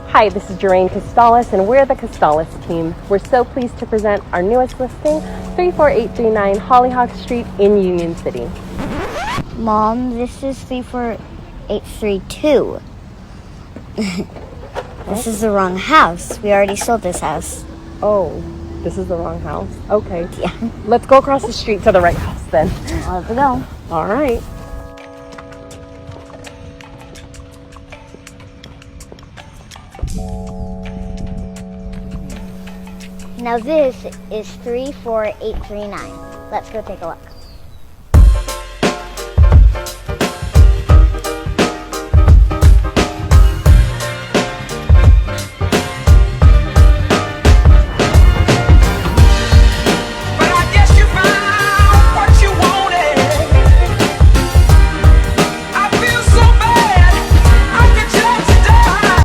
Hi, this is Joraine Costales, and we're the Costales team. We're so pleased to present our newest listing, 34839 Hollyhock Street in Union City. Mom, this is 34832. This is the wrong house. We already sold this house. Oh, this is the wrong house? Okay. Yeah. Let's go across the street to the right house then. Let's go. All right. Now this is 34839. Let's go take a look.